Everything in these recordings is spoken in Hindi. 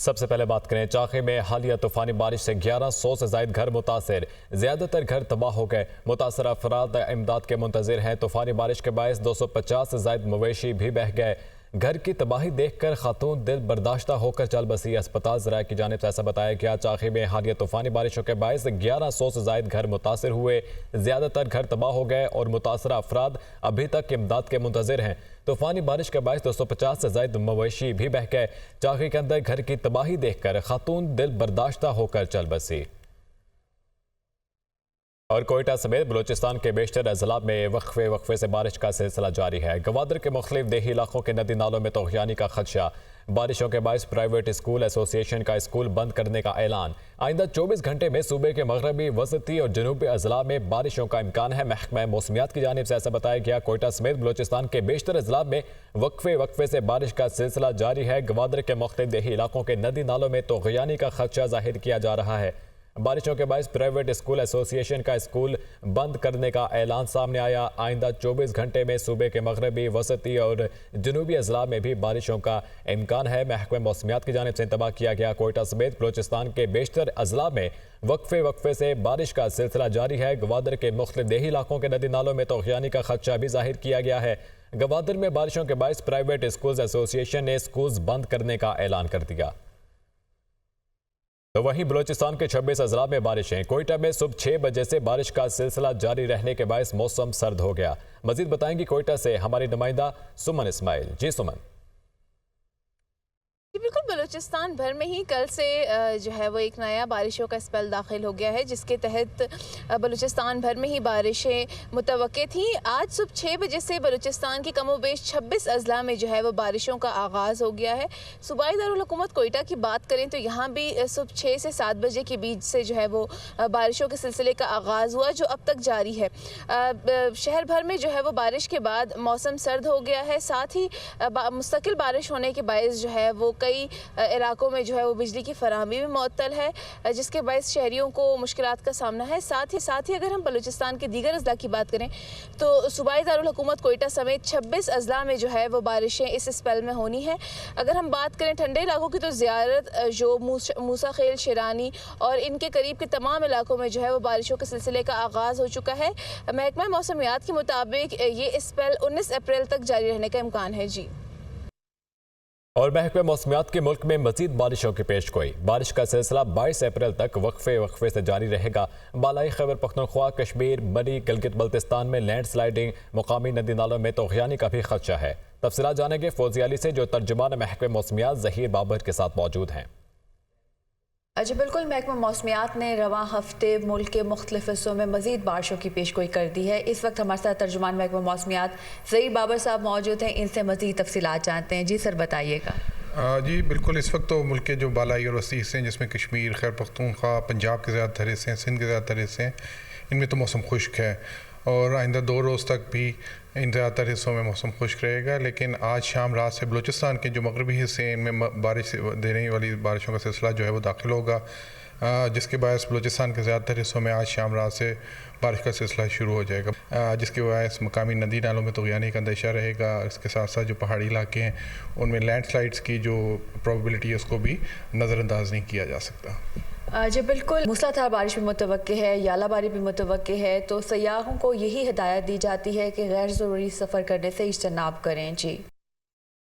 सबसे पहले बात करें चाखे में हालिया तूफानी बारिश से 1100 से ज्यादा घर मुतासर, ज्यादातर घर तबाह हो गए। मुतासर अफराद इमदाद के मुंतजिर हैं। तूफानी बारिश के बायस 250 से ज्यादा मवेशी भी बह गए। घर की तबाही देखकर खातून दिल बर्दाश्ता होकर चल बसी। अस्पताल ज़राए की जानिब से ऐसा बताया गया। चाखे में हालिया तूफानी बारिशों के बायस 1100 से ज्यादा घर मुतासर हुए, ज्यादातर घर तबाह हो गए और मुतासर अफराद अभी तक इमदाद के मुंतजिर हैं। तूफानी बारिश के बायस 250 से ज्यादा मवेशी भी बह गए। चाखे के अंदर घर की तबाही देखकर खातून दिल बर्दाश्ता होकर चल बसी। और कोयटा समेत बलूचिस्तान के बेशतर अजला में वक्फे से बारिश का सिलसिला जारी है। गवादर के मुख्तलिफ देही इलाकों के नदी नालों में तोग़यानी का खदशा। बारिशों के बायस प्राइवेट स्कूल एसोसिएशन का स्कूल बंद करने का ऐलान। आइंदा 24 घंटे में सूबे के मगरबी, वसती और जनूबी अजला में बारिशों का इम्कान है। महकमा मौसमियात की जानिब से ऐसा बताया गया। कोयटा समेत बलूचिस्तान के बेशतर अजला में वक्फे से बारिश का सिलसिला जारी है। गवादर के मुख्तलिफ देही इलाकों के नदी नालों में तोग़यानी का खदशा जाहिर किया जा रहा है। बारिशों के बायस प्राइवेट स्कूल एसोसिएशन का स्कूल बंद करने का ऐलान सामने आया। आइंदा 24 घंटे में सूबे के मगरबी, वसती और जनूबी अजला में भी बारिशों का इम्कान है। महकमा मौसमियात की जानिब से इंतबाह किया गया। कोयटा समेत बलूचिस्तान के बेशतर अजला में वक्फे से बारिश का सिलसिला जारी है। गवादर के मुख्तलिफ देही इलाकों के नदी नालों में तोग़यानी का खदशा भी जाहिर किया गया है। गवादर में बारिशों के बायस प्राइवेट स्कूल एसोसिएशन ने स्कूल बंद करने का ऐलान कर दिया। तो वहीं बलूचिस्तान के 26 अजला में बारिशें। कोयटा में सुबह 6 बजे से बारिश का सिलसिला जारी रहने के बायस मौसम सर्द हो गया। मजीद बताएंगी कोयटा से हमारी नुमाइंदा सुमन इस्माइल। जी सुमन। बिल्कुल, बलूचिस्तान भर में ही कल से जो है वो एक नया बारिशों का स्पेल दाखिल हो गया है, जिसके तहत बलूचिस्तान भर में ही बारिशें मुतवक्के थी। आज सुबह 6 बजे से बलूचिस्तान के कमोबेश 26 अजला में जो है वो बारिशों का आगाज़ हो गया है। सूबाई दारुल हुकूमत कोयटा की बात करें तो यहाँ भी सुबह 6 से 7 बजे के बीच से जो है वो बारिशों के सिलसिले का आगाज़ हुआ, जो अब तक जारी है। शहर भर में जो है वो बारिश के बाद मौसम सर्द हो गया है। साथ ही मुस्तकिल बारिश होने के बायस जो है वो कई इलाकों में जो है वो बिजली की फराहमी भी मुअत्तल है, जिसके बायस शहरियों को मुश्किलात का सामना है। साथ ही अगर हम बलूचिस्तान के दीगर अजला की बात करें तो सूबाई दारुल हुकूमत कोयटा समेत 26 अजला में जो है वो बारिशें इस स्पेल में होनी है। अगर हम बात करें ठंडे इलाकों की तो ज़ियारत, जो मूसा खेल, शिरानी और इनके करीब के तमाम इलाकों में जो है वो बारिशों के सिलसिले का आगाज़ हो चुका है। महकमा मौसमियात के मुताबिक ये स्पेल 19 अप्रैल तक जारी रहने का इम्कान है। जी। और महकमा मौसमियात के मुल्क में मजीद बारिशों की पेशगोई। बारिश का सिलसिला 22 अप्रैल तक वक्फे से जारी रहेगा। बालाई खैबर पख्तूनख्वा, कश्मीर, बरी, गिलगित बल्तिस्तान में लैंड स्लाइडिंग, मुकामी नदी नालों में तोग़यानी का भी खदशा है। तफसीलात जानेंगे फौजी अली से, जो तर्जुमान महकमा मौसमियात ज़हीर बाबर के साथ मौजूद हैं। जी बिल्कुल, महकमा मौसमियात ने रवां हफ्ते मुल्क के मुख्तलिफ हिस्सों में मजीद बारिशों की पेशगोई कर दी है। इस वक्त हमारे साथ तर्जुमान महकमा मौसमियात ज़हीर बाबर साहब मौजूद हैं। इनसे मजीद तफसीलात जानते हैं। जी सर, बताइएगा। जी बिल्कुल, इस वक्त तो मुल्क के जो बालाई और वसी हिस्से हैं, जिसमें कश्मीर, खैबर पख्तूनख्वा, पंजाब के ज़्यादातर हिस्से हैं, सिंध के ज़्यादातर हिस्से हैं, इनमें तो मौसम खुश्क है और आइंदा 2 रोज़ तक भी इन ज़्यादातर हिस्सों में मौसम खुश्क रहेगा। लेकिन आज शाम रात से बलूचिस्तान के जो मगरबी हिस्से हैं, इनमें बारिश देने वाली बारिशों का सिलसिला जो है वो दाखिल होगा, जिसके बायस बलूचिस्तान के ज़्यादातर हिस्सों में आज शाम रात से बारिश का सिलसिला शुरू हो जाएगा, जिसके बायस मकामी नदी नालों में तोग़यानी का अंदेशा रहेगा। इसके साथ साथ जो पहाड़ी इलाके हैं उनमें लैंडस्लाइड्स की जो प्रोबेबिलिटी है उसको भी नज़रअंदाज नहीं किया जा सकता। जी बिल्कुल, मूसलाधार बारिश भी मुतवक्के है, यालाबारी भी मुतवक्के है, तो सयाहों को यही हिदायत दी जाती है कि गैर ज़रूरी सफ़र करने से इज्तनाब करें। जी।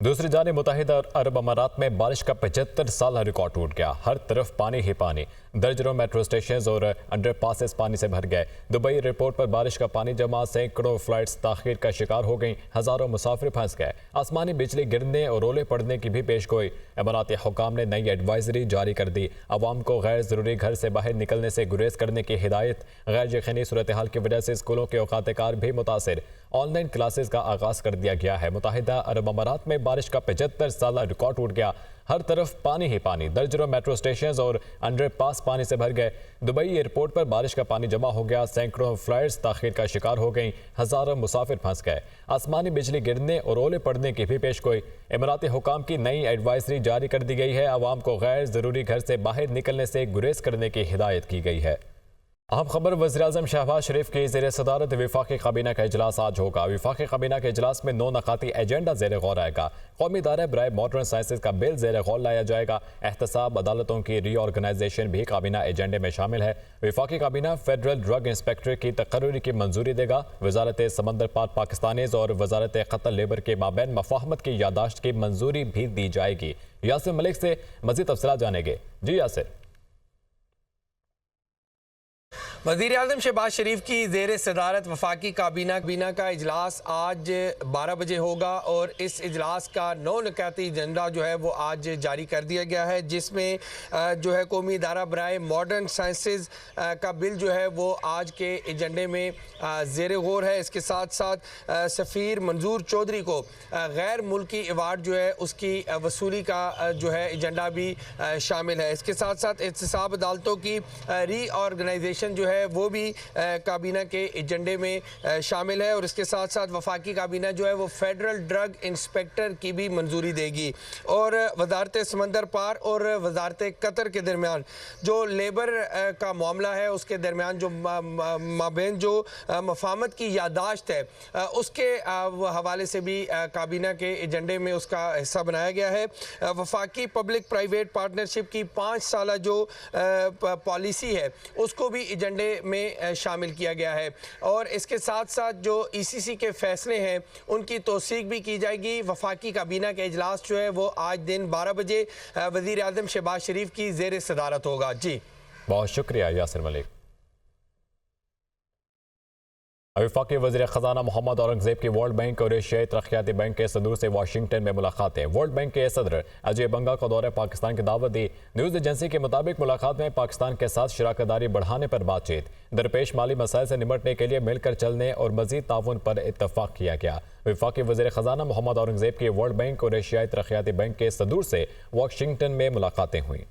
दूसरी जानिब मुत्तहिदा अरब अमारात में बारिश का 75 साल रिकॉर्ड टूट गया। हर तरफ पानी ही पानी। दर्जनों मेट्रो स्टेशन और अंडर पासेस पानी से भर गए। दुबई एयरपोर्ट पर बारिश का पानी जमा, सैकड़ों फ्लाइट्स ताखीर का शिकार हो गईं। हज़ारों मुसाफिर फंस गए। आसमानी बिजली गिरने और ओले पड़ने की भी पेशगोई। अमाराती हुकाम ने नई एडवाइजरी जारी कर दी। अवाम को गैर ज़रूरी घर से बाहर निकलने से गुरेज करने की हिदायत। गैर यकीनी सूरत हाल की वजह से स्कूलों के औकात कार भी मुतासर। ऑनलाइन क्लासेस का आगाज़ कर दिया गया है। मुत्तहिदा अरब अमारात में बारिश का 75 साल रिकॉर्ड टूट गया। हर तरफ पानी ही पानी। दर्जनों मेट्रो स्टेशन और अंडर पास पानी से भर गए। दुबई एयरपोर्ट पर बारिश का पानी जमा हो गया। सैकड़ों फ्लाइट्स ताखीर का शिकार हो गईं। हज़ारों मुसाफिर फंस गए। आसमानी बिजली गिरने और ओले पड़ने की भी पेशगोई। इमराती हुकाम की नई एडवाइजरी जारी कर दी गई है। आवाम को गैर ज़रूरी घर से बाहर निकलने से गुरेज करने की हिदायत की गई है। अहम खबर वज़ीर-ए-आज़म शहबाज शरीफ की ज़ेर सदारत वफाकी काबीना का इजलास आज होगा। वफाकी काबीना के इजलास में 9 नकाती एजेंडा ज़ेर गौर आएगा। कौमी इदारे बराए मॉडर्न साइंसेज का बिल ज़ेर गौर लाया जाएगा। एहतसाब अदालतों की रीऑर्गनाइजेशन भी काबीना एजेंडे में शामिल है। वफाकी काबीना फेडरल ड्रग इंस्पेक्टर की तकर्री की मंजूरी देगा। वजारत समंदर पार पाकिस्तानीज़ और वजारत क़त्ल लेबर के माबैन मफाहमत की यादाश्त की मंजूरी भी दी जाएगी। यासिर मलिक से मज़ीद तफसीलात जानेंगे। जी यासिर। वज़ीर-ए-आज़म शहबाज शरीफ की ज़ेर सदारत वफाकी काबीना का इजलास आज 12 बजे होगा और इस इजलास का 9 नकाती एजेंडा जो है वो आज जारी कर दिया गया है, जिसमें जो है कौमी इदारा बराए मॉडर्न साइंसेज का बिल जो है वो आज के एजेंडे में ज़ेर गौर है। इसके साथ साथ सफ़ीर मंजूर चौधरी को गैर मुल्की अवार्ड जो है उसकी वसूली का जो है एजेंडा भी शामिल है। इसके साथ साथ एहतसाब अदालतों की रीऑर्गनाइजेशन जो है वो भी काबीना के एजेंडे में शामिल है और इसके साथ साथ वफाकी काबीना जो है वो फेडरल ड्रग इंस्पेक्टर की भी मंजूरी देगी। और वजारत समंदर पार और वजारत कतर के दरमियान जो लेबर का मामला है उसके दरमियान जो माबैन जो मफाहमत की यादाश्त है उसके हवाले से भी काबीना के एजेंडे में उसका हिस्सा बनाया गया है। वफाकी पब्लिक प्राइवेट पार्टनरशिप की 5 साल जो पॉलिसी है उसको भी एजेंडे में शामिल किया गया है और इसके साथ साथ जो ईसीसी के फैसले हैं उनकी तौसीक भी की जाएगी। वफाकी काबीना का इजलास जो है वो आज दिन 12 बजे वज़ीर-ए-आज़म शहबाज शरीफ की ज़ेर सदारत होगा। जी बहुत शुक्रिया यासिर मलिक। वफाकी वज़ीर ख़जाना मोहम्मद औरंगज़ेब की वर्ल्ड बैंक और एशियाई तरक्याती बैंक के सदर से वाशिंगटन में मुलाकातें। वर्ल्ड बैंक के सदर अजय बंगा को दौरे पाकिस्तान की दावत दी। न्यूज़ एजेंसी के मुताबिक मुलाकात में पाकिस्तान के साथ शराकतदारी बढ़ाने पर बातचीत, दरपेश माली मसाइल से निपटने के लिए मिलकर चलने और मज़ीद ताउन पर इत्तफाक किया गया। वफाकी वज़ीर ख़जाना मोहम्मद औरंगज़ेब की वर्ल्ड बैंक और एशियाई तरक्याती बैंक के सदर से वाशिंगटन में मुलाकातें हुई।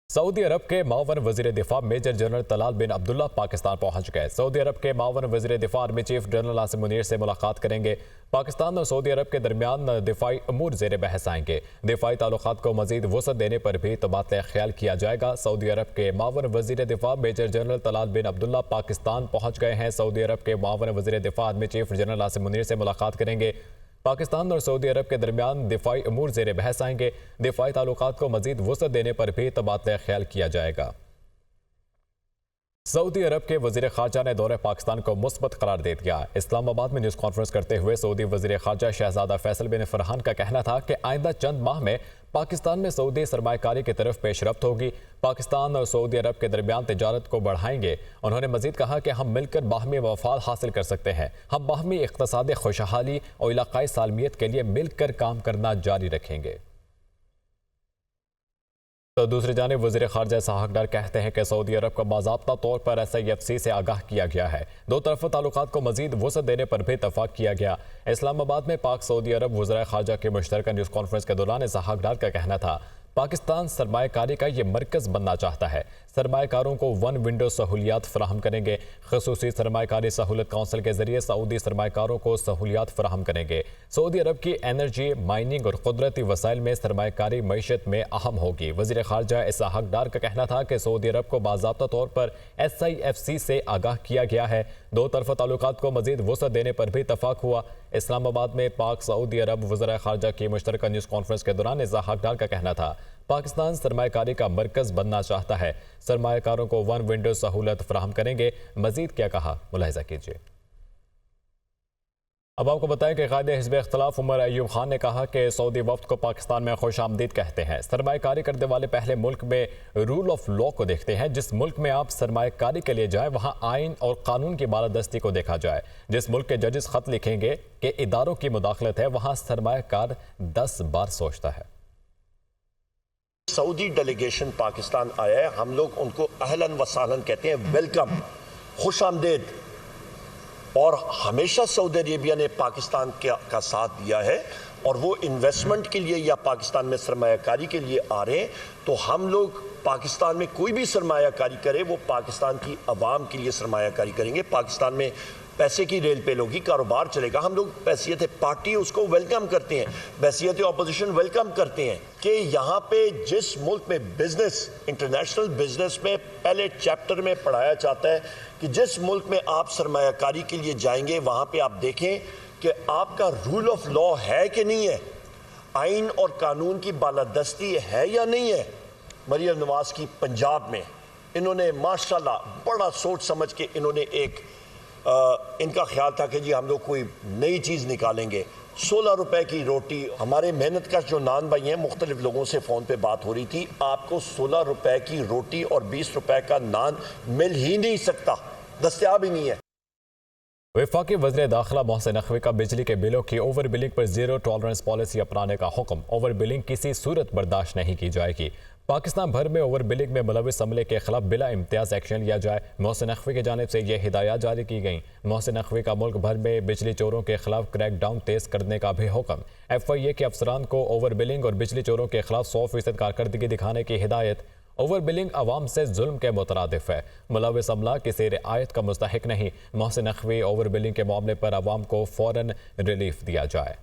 सऊदी अरब के मावन वज़ीर दिफा major general Talal bin Abdullah Pakistan पहुंच गए। सऊदी अरब के मावन वज़ीर दिफा army chief general Asim Munir से मुलाकात करेंगे। पाकिस्तान और सऊदी अरब के दरमियान दिफाई अमूर ज़ेर बहस आएंगे। दिफाई ताल्लुकात को मज़ीद वसअत देने पर भी तबादला ख्याल किया जाएगा। सऊदी अरब के मावन वज़ीर दिफा major general Talal bin Abdullah Pakistan पहुँच गए हैं। सऊदी अरब के मावन वज़ीर दिफा army chief general Asim Munir से मुलाकात करेंगे। पाकिस्तान और सऊदी अरब के दरमियान दिफाई अमूर ज़ेर बहस आएंगे। दिफाई ताल्लुकात को मज़ीद वसअत देने पर भी तबादला ख्याल किया जाएगा। सऊदी अरब के वज़ीर ख़ारजा ने दौरे पाकिस्तान को मुस्बत करार दे दिया। इस्लामाबाद में न्यूज़ कॉन्फ्रेंस करते हुए सऊदी वज़ीर ख़ारजा शहज़ादा फैसल बिन फरहान का कहना था कि आइंदा चंद माह में पाकिस्तान में सऊदी सरमायाकारी की तरफ पेशरफ्त होगी। पाकिस्तान और सऊदी अरब के दरमियान तिजारत को बढ़ाएंगे। उन्होंने मज़ीद कहा कि हम मिलकर बाहमी मफाद हासिल कर सकते हैं। हम बाहमी इक़्तिसादी खुशहाली और इलाक़ाई सालमियत के लिए मिलकर काम करना जारी रखेंगे। तो दूसरी जानिब वज़ीर ख़ारजा इसहाक़ डार कहते हैं कि सऊदी अरब को बाज़ाब्ता तौर पर SIFC से आगाह किया गया है। दो तरफ़ा ताल्लुकात को मज़ीद वसअत देने पर भी इत्तफ़ाक़ किया गया। इस्लामाबाद में पाक सऊदी अरब वज़ीर ख़ारजा की मुश्तरका न्यूज़ कॉन्फ्रेंस के दौरान इसहाक़ डार का कहना था पाकिस्तान सरमायाकारी का ये मरकज़ बनना चाहता है। सरमायाकारों को वन विंडो सहूलियात फराहम करेंगे। खसूसी सरमायाकारी सहूलत काउंसिल के जरिए सऊदी सरमायाकारों को सहूलियात फराहम करेंगे। सऊदी अरब की एनर्जी, माइनिंग और कुदरती वसाइल में सरमायाकारी मईशत में अहम होगी। वज़ीर ख़ारजा इसहाक़ डार का कहना था कि सऊदी अरब को बाज़ाब्ता तौर पर SIFC से आगाह किया गया है। दो तरफ़ा ताल्लुकात को मज़ीद वसअत देने पर भी इत्तफ़ाक़ हुआ। इस्लामाबाद में पाक सऊदी अरब वज़ीर ख़ारजा की मुश्तरका न्यूज़ कॉन्फ्रेंस के दौरान इसहाक़ डार का कहना था पाकिस्तान सरमायाकारी का मरकज़ बनना चाहता है। सरमायाकारों को वन विंडो सहूलत फराहम करेंगे। मज़ीद क्या कहा, मुलाहिज़ा कीजिए। अब आपको बताएं कि क़ायदे हिज़्ब इख्तिलाफ उमर अयूब खान ने कहा कि सऊदी वफ़द को पाकिस्तान में खुश आमदीद कहते हैं। सरमायाकारी करने वाले पहले मुल्क में रूल ऑफ लॉ को देखते हैं। जिस मुल्क में आप सरमायाकारी के लिए जाएं वहाँ आइन और कानून की बालादस्ती को देखा जाए। जिस मुल्क के जजेस ख़त लिखेंगे कि इदारों की मुदाखलत है वहाँ सरमायाकार 10 बार सोचता है। सऊदी डेलीगेशन पाकिस्तान आया है, हम लोग उनको अहलन व सहलन कहते हैं, वेलकम, खुश आमदेद। और हमेशा सऊदी अरेबिया ने पाकिस्तान का साथ दिया है और वो इन्वेस्टमेंट के लिए या पाकिस्तान में सरमायाकारी के लिए आ रहे हैं। तो हम लोग पाकिस्तान में कोई भी सरमायाकारी करे वो पाकिस्तान की आवाम के लिए सरमायाकारी करेंगे। पाकिस्तान में पैसे की रेल पेल होगी, कारोबार चलेगा। हम लोग बैसियत पार्टी उसको वेलकम करते हैं, बैसियत अपोजिशन वेलकम करते हैं कि यहाँ पे जिस मुल्क में बिजनेस, इंटरनेशनल बिजनेस में पहले चैप्टर में पढ़ाया जाता है कि जिस मुल्क में आप सरमायाकारी के लिए जाएंगे वहाँ पे आप देखें कि आपका रूल ऑफ लॉ है कि नहीं है, आइन और कानून की बालादस्ती है या नहीं है। मरियम नवाज की पंजाब में इन्होंने माशाल्लाह बड़ा सोच समझ के इन्होंने इनका ख्याल था कि जी हम लोग कोई नई चीज़ निकालेंगे। 16 रुपए की रोटी, हमारे मेहनत का जो नान भाई हैं, मुख्तलिफ लोगों से फ़ोन पे बात हो रही थी, आपको 16 रुपए की रोटी और 20 रुपए का नान मिल ही नहीं सकता, दस्तयाब ही नहीं है। वफाकी वज़ीर दाखिला मोहसिन नकवी का बिजली के बिलों की ओवर बिलिंग पर जीरो टॉलरेंस पॉलिसी अपनाने का हुक्म। ओवर बिलिंग किसी सूरत बर्दाश्त नहीं की जाएगी। पाकिस्तान भर में ओवर बिलिंग में मुलविस अमले के खिलाफ बिला इम्तियाज़ एक्शन लिया जाए। मोहसिन नकवी की जानिब से यह हिदायत जारी की गई। मोहसिन नकवी का मुल्क भर में बिजली चोरों के खिलाफ क्रैक डाउन तेज करने का भी हुक्म। FIA के अफसरान को ओवर बिलिंग और बिजली चोरों के खिलाफ 100% कारकर्दगी दिखाने की हिदायत। ओवर बिलिंग अवाम से जुल्म के मुतरादिफ है, मुलविस अमला किसी रियायत का मुस्तहिक नहीं। मोहसिन नकवी ओवर बिलिंग के मामले पर अवाम को फ़ौरन रिलीफ दिया जाए।